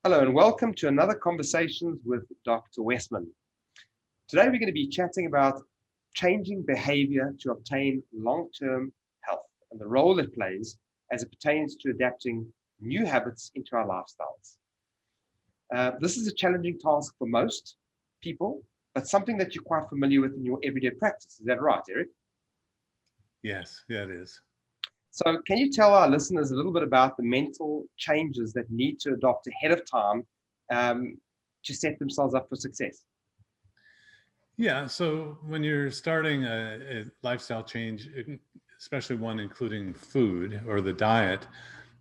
Hello and welcome to another Conversations with Dr. Westman. Today we're going to be chatting about changing behavior to obtain long-term health and the role it plays as it pertains to adapting new habits into our lifestyles. This is a challenging task for most people, but something that you're quite familiar with in your everyday practice. Is that right, Eric? Yes, yeah, it is. So can you tell our listeners a little bit about the mental changes that need to adopt ahead of time um, to set themselves up for success? Yeah, so when you're starting a lifestyle change, especially one including food or the diet,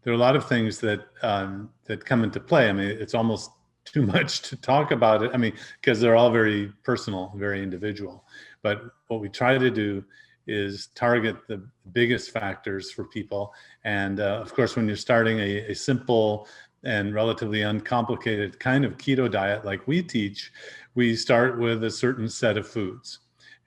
there are a lot of things that come into play. I mean, it's almost too much to talk about it. I mean, because they're all very personal, very individual. But what we try to do is target the biggest factors for people. And of course, when you're starting a simple and relatively uncomplicated kind of keto diet like we teach, we start with a certain set of foods.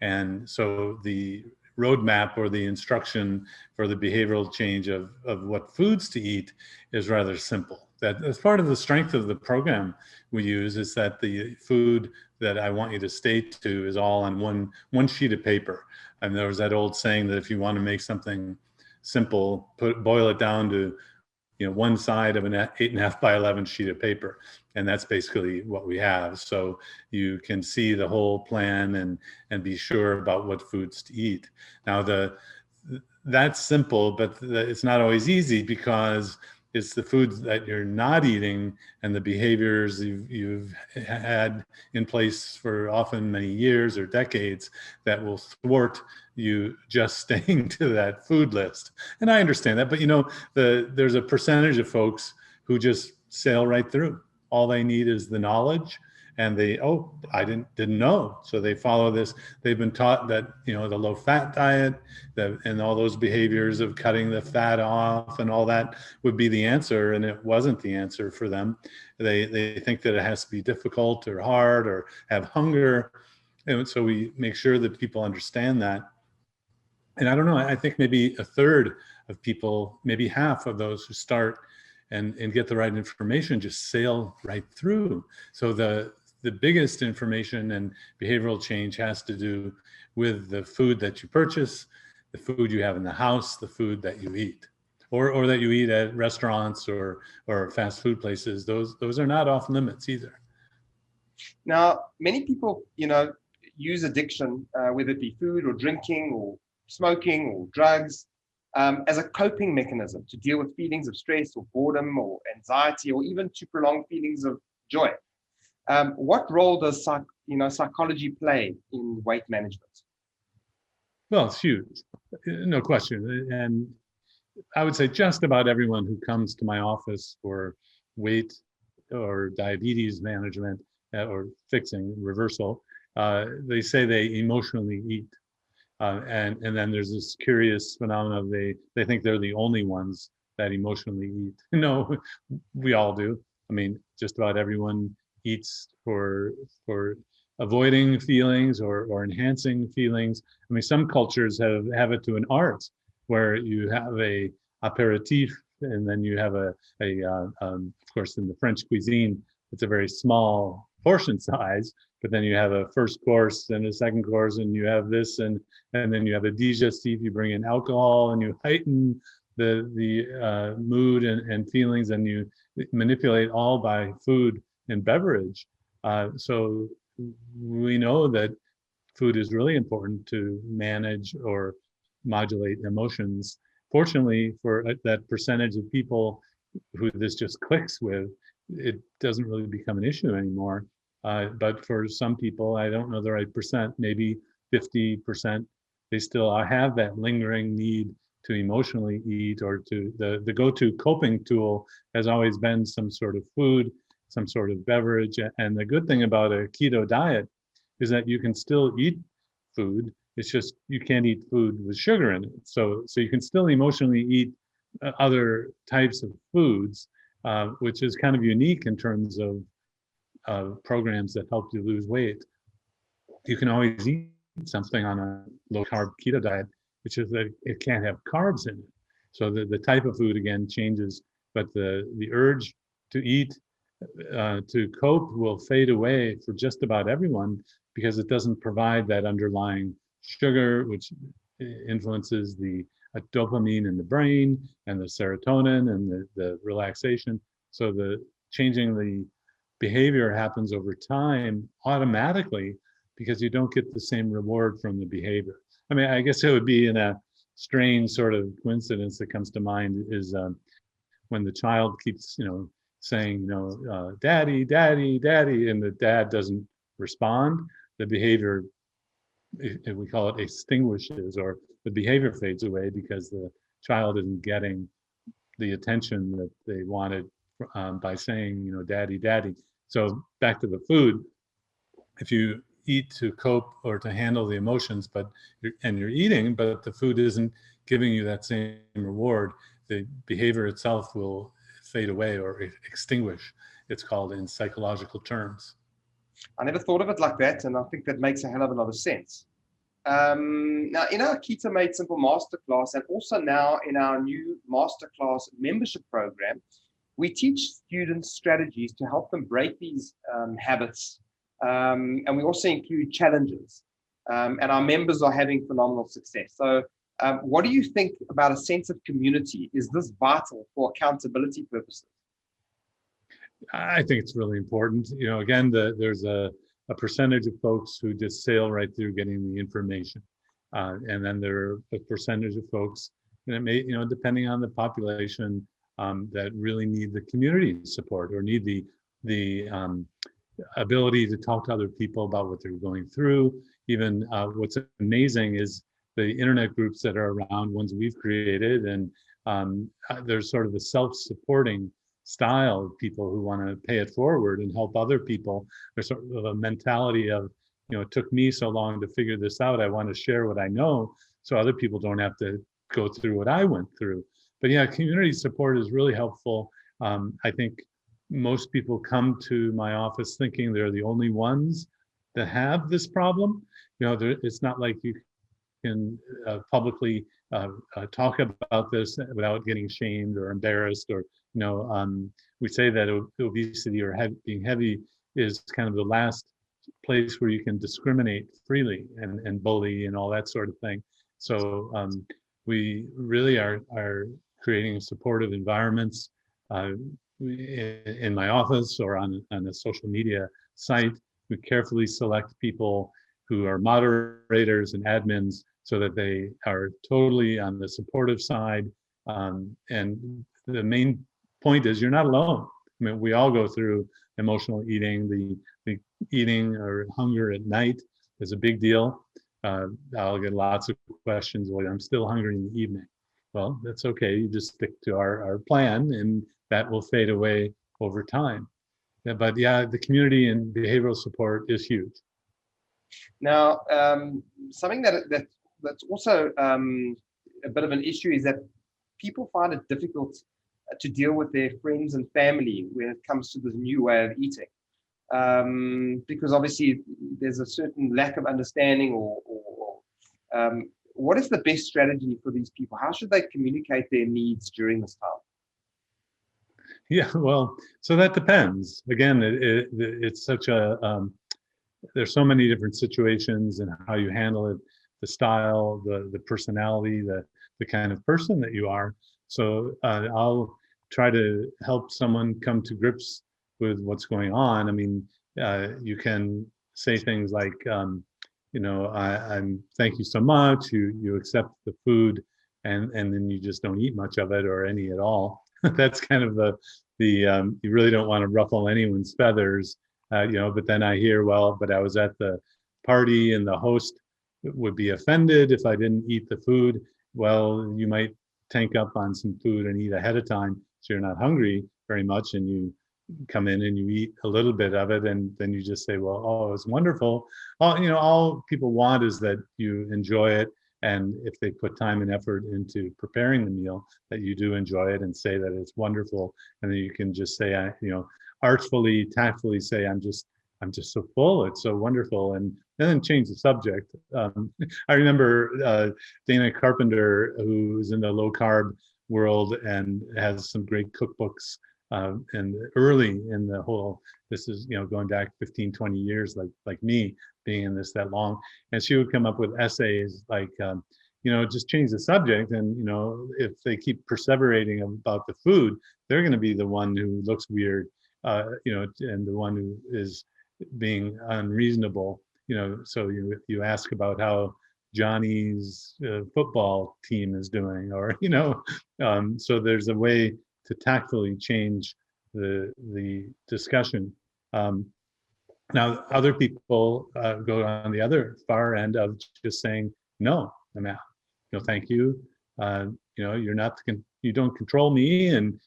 And so the roadmap or the instruction for the behavioral change of what foods to eat is rather simple. That as part of the strength of the program we use is that the food that I want you to stay to is all on one sheet of paper. And there was that old saying that if you want to make something simple, boil it down to one side of an 8.5 by 11 sheet of paper, and that's basically what we have. So you can see the whole plan and be sure about what foods to eat. Now that's simple, but it's not always easy because it's the foods that you're not eating and the behaviors you've had in place for often many years or decades that will thwart you just staying to that food list. And I understand that, but there's a percentage of folks who just sail right through. All they need is the knowledge, and I didn't know, so they follow this. They've been taught that the low fat diet, and all those behaviors of cutting the fat off and all that would be the answer, and it wasn't the answer for them. They think that it has to be difficult or hard or have hunger, and so we make sure that people understand that. And I don't know, I think maybe a third of people, maybe half of those who start and get the right information just sail right through. So the biggest information and behavioral change has to do with the food that you purchase, the food you have in the house, the food that you eat, or that you eat at restaurants or fast food places. Those are not off limits either. Now, many people, use addiction, whether it be food or drinking or smoking or drugs, as a coping mechanism to deal with feelings of stress or boredom or anxiety, or even to prolong feelings of joy. What role does psychology play in weight management? Well, it's huge, no question. And I would say just about everyone who comes to my office for weight or diabetes management or fixing reversal, they say they emotionally eat. And then there's this curious phenomenon of they think they're the only ones that emotionally eat. No, we all do. I mean, just about everyone eats for avoiding feelings or enhancing feelings. I mean, some cultures have it to an art where you have a aperitif and then you have of course in the French cuisine, it's a very small portion size, but then you have a first course and a second course and you have this and then you have a digestif, you bring in alcohol and you heighten the mood and feelings, and you manipulate all by food and beverage. So we know that food is really important to manage or modulate emotions. Fortunately, for that percentage of people who this just clicks with, it doesn't really become an issue anymore. But for some people, I don't know the right percent, maybe 50%, they still have that lingering need to emotionally eat, or to the go-to coping tool has always been some sort of food, some sort of beverage. And the good thing about a keto diet is that you can still eat food. It's just you can't eat food with sugar in it. So you can still emotionally eat other types of foods, which is kind of unique in terms of programs that help you lose weight. You can always eat something on a low-carb keto diet, which is that it can't have carbs in it. So the type of food again changes, but the urge to eat to cope will fade away for just about everyone because it doesn't provide that underlying sugar, which influences the dopamine in the brain and the serotonin and the relaxation. So the changing the behavior happens over time automatically because you don't get the same reward from the behavior. I mean, I guess it would be in a strange sort of coincidence that comes to mind is when the child keeps, saying, daddy, daddy, daddy, and the dad doesn't respond, the behavior, we call it extinguishes, or the behavior fades away because the child isn't getting the attention that they wanted by saying, daddy, daddy. So back to the food, if you eat to cope or to handle the emotions, but you're eating, but the food isn't giving you that same reward, the behavior itself will fade away or extinguish, it's called in psychological terms. I never thought of it like that, and I think that makes a hell of a lot of sense. Now, in our Keto Made Simple Masterclass, and also now in our new Masterclass membership program, we teach students strategies to help them break these habits. And we also include challenges. And our members are having phenomenal success. So what do you think about a sense of community? Is this vital for accountability purposes? I think it's really important. Again, there's a percentage of folks who just sail right through getting the information. And then there are a percentage of folks, and it may, depending on the population, that really need the community support or need the ability to talk to other people about what they're going through. Even what's amazing is the internet groups that are around, ones we've created, and there's sort of a self-supporting style of people who want to pay it forward and help other people. There's sort of a mentality of, it took me so long to figure this out. I want to share what I know so other people don't have to go through what I went through. But yeah, community support is really helpful. I think most people come to my office thinking they're the only ones that have this problem. It's not like you can publicly talk about this without getting shamed or embarrassed, or we say that obesity or being heavy is kind of the last place where you can discriminate freely and bully and all that sort of thing. So we really are creating supportive environments in my office or on a social media site. We carefully select people who are moderators and admins so that they are totally on the supportive side. And the main point is you're not alone. I mean, we all go through emotional eating. The eating or hunger at night is a big deal. I'll get lots of questions, well, I'm still hungry in the evening. Well, that's okay. You just stick to our plan, and that will fade away over time. But yeah, the community and behavioral support is huge. Now, something that's also a bit of an issue is that people find it difficult to deal with their friends and family when it comes to this new way of eating, because obviously there's a certain lack of understanding or what is the best strategy for these people? How should they communicate their needs during this time? Yeah, well, so that depends. Again, it's such a, there's so many different situations and how you handle it, the style, the personality, the kind of person that you are. So I'll try to help someone come to grips with what's going on. I mean, you can say things like, I'm thank you so much. You accept the food, and then you just don't eat much of it or any at all. That's kind of the you really don't want to ruffle anyone's feathers, But then I hear, well, but I was at the party and the host would be offended if I didn't eat the food. Well, you might tank up on some food and eat ahead of time, so you're not hungry very much, and you come in and you eat a little bit of it, and then you just say, well, oh, it's wonderful. All people want is that you enjoy it, and if they put time and effort into preparing the meal, that you do enjoy it and say that it's wonderful, and then you can just say, artfully, tactfully say, I'm just so full, it's so wonderful, and then change the subject. I remember Dana Carpenter, who's in the low-carb world and has some great cookbooks and early in the whole, this is, going back 15, 20 years, like me being in this that long. And she would come up with essays like, just change the subject. And, if they keep perseverating about the food, they're going to be the one who looks weird, and the one who is being unreasonable. So you ask about how Johnny's football team is doing, or so there's a way to tactfully change the discussion. Now, other people go on the other far end of just saying no, thank you. You're not you don't control me, and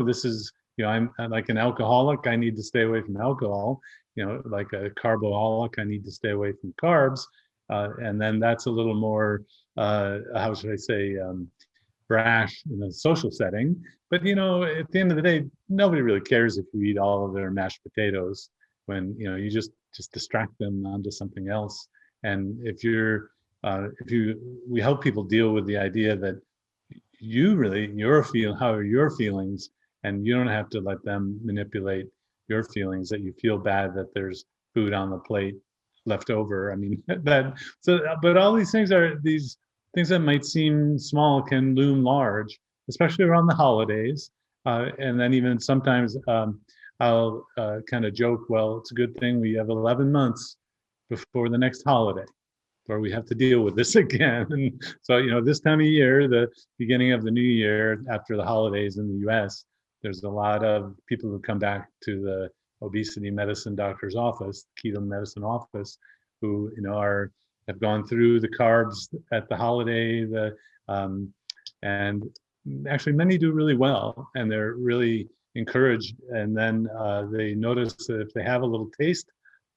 this is I'm like an alcoholic. I need to stay away from alcohol. Like a carboholic, I need to stay away from carbs. And then that's a little more, how should I say, brash in a social setting. But at the end of the day, nobody really cares if you eat all of their mashed potatoes when you just distract them onto something else. And we help people deal with the idea that how are your feelings, and you don't have to let them manipulate your feelings that you feel bad that there's food on the plate left over. I mean, but all these things that might seem small can loom large, especially around the holidays. And then even sometimes I'll kind of joke, well, it's a good thing we have 11 months before the next holiday, where we have to deal with this again. And so, this time of year, the beginning of the new year after the holidays in the US, there's a lot of people who come back to the obesity medicine doctor's office, keto medicine office, who, have gone through the carbs at the holiday, and actually many do really well, and they're really encouraged. And then they notice that if they have a little taste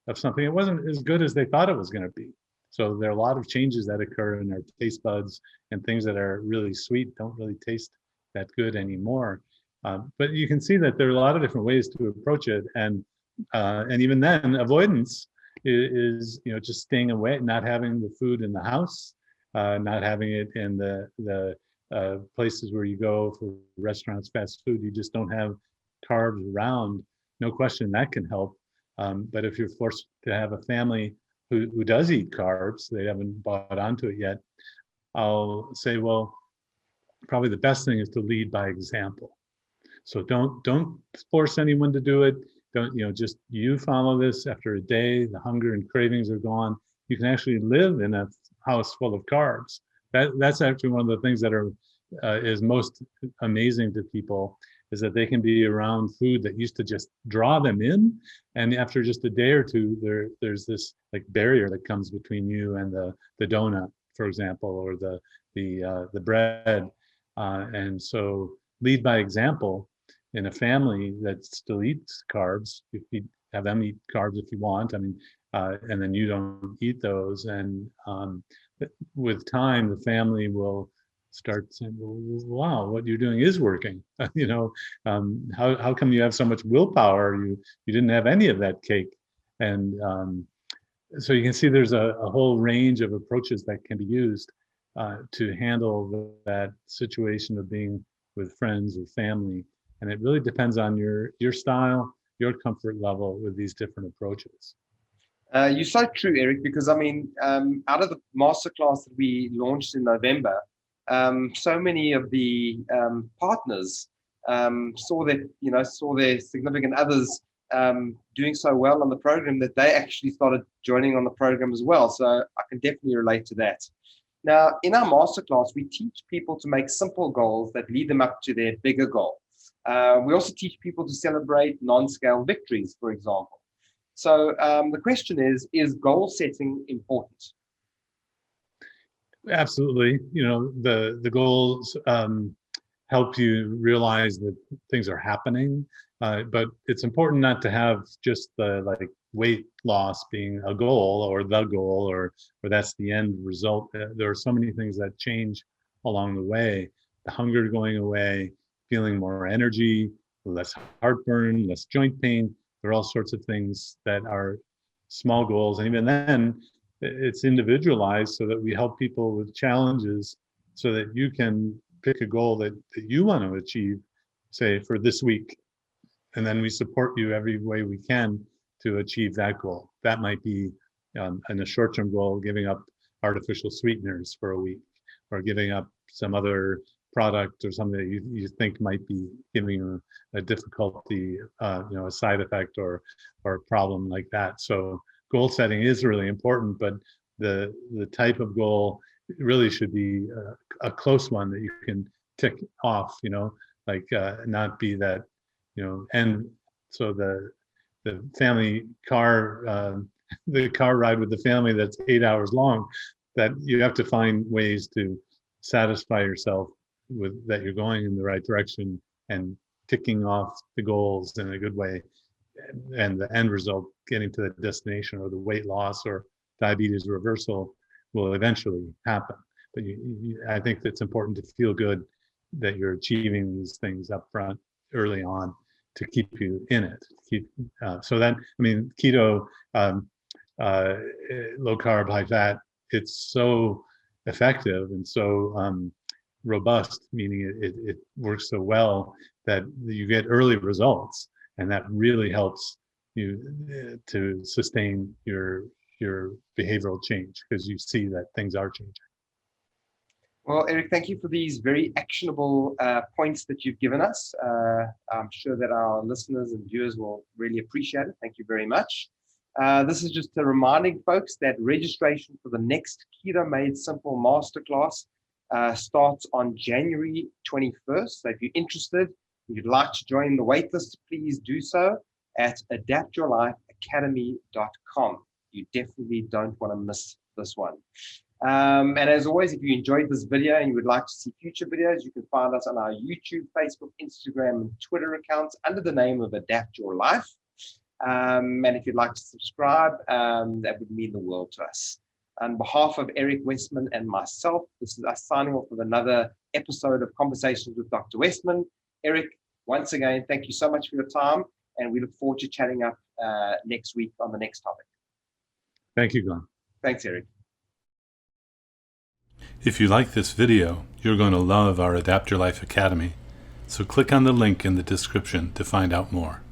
of something, it wasn't as good as they thought it was going to be. So there are a lot of changes that occur in our taste buds, and things that are really sweet don't really taste that good anymore. But you can see that there are a lot of different ways to approach it, and even then, avoidance is just staying away, not having the food in the house, not having it in the places where you go for restaurants, fast food. You just don't have carbs around. No question that can help. But if you're forced to have a family who does eat carbs, they haven't bought onto it yet, I'll say, well, probably the best thing is to lead by example. So don't force anyone to do it. Don't, just you follow this. After a day, the hunger and cravings are gone. You can actually live in a house full of carbs. That's actually one of the things that is most amazing to people, is that they can be around food that used to just draw them in, and after just a day or two, there's this like barrier that comes between you and the donut, for example, or the bread, and so lead by example. In a family that still eats carbs, if you have them eat carbs if you want, and then you don't eat those, and with time, the family will start saying, wow, what you're doing is working. How come you have so much willpower? You didn't have any of that cake. And so you can see there's a whole range of approaches that can be used to handle that situation of being with friends or family. And it really depends on your style, your comfort level with these different approaches. You're so true, Eric, because out of the masterclass that we launched in November, so many of the partners saw their significant others doing so well on the program that they actually started joining on the program as well. So I can definitely relate to that. Now, in our masterclass, we teach people to make simple goals that lead them up to their bigger goal. We also teach people to celebrate non-scale victories, for example. So the question is goal setting important? Absolutely. The goals help you realize that things are happening, but it's important not to have just the weight loss being a goal, or the goal, or that's the end result. There are so many things that change along the way. The hunger going away, feeling more energy, less heartburn, less joint pain. There are all sorts of things that are small goals. And even then, it's individualized so that we help people with challenges so that you can pick a goal that you want to achieve, say, for this week. and then we support you every way we can to achieve that goal. That might be in a short-term goal, giving up artificial sweeteners for a week, or giving up some other product or something that you think might be giving you a difficulty, a side effect or a problem like that. So goal setting is really important, but the type of goal really should be a close one that you can tick off, not be that, and so the family car, the car ride with the family that's 8 hours long, that you have to find ways to satisfy yourself with that you're going in the right direction and ticking off the goals in a good way, and the end result, getting to the destination or the weight loss or diabetes reversal, will eventually happen. But I think it's important to feel good that you're achieving these things up front early on to keep you in it. Keto, low carb, high fat, it's so effective and so robust, meaning it works so well that you get early results, and that really helps you to sustain your behavioral change, because you see that things are changing. Well, Eric, thank you for these very actionable points that you've given us. I'm sure that our listeners and viewers will really appreciate it. Thank you very much. This is just reminding folks that registration for the next Keto Made Simple Masterclass starts on January 21st. So if you're interested, and you'd like to join the waitlist, please do so at adaptyourlifeacademy.com. You definitely don't want to miss this one. And as always, if you enjoyed this video and you would like to see future videos, you can find us on our YouTube, Facebook, Instagram, and Twitter accounts under the name of Adapt Your Life. And if you'd like to subscribe, that would mean the world to us. On behalf of Eric Westman and myself, this is us signing off with another episode of Conversations with Dr. Westman. Eric, once again, thank you so much for your time, and we look forward to chatting up next week on the next topic. Thank you, Glenn. Thanks, Eric. If you like this video, you're going to love our Adapt Your Life Academy. So click on the link in the description to find out more.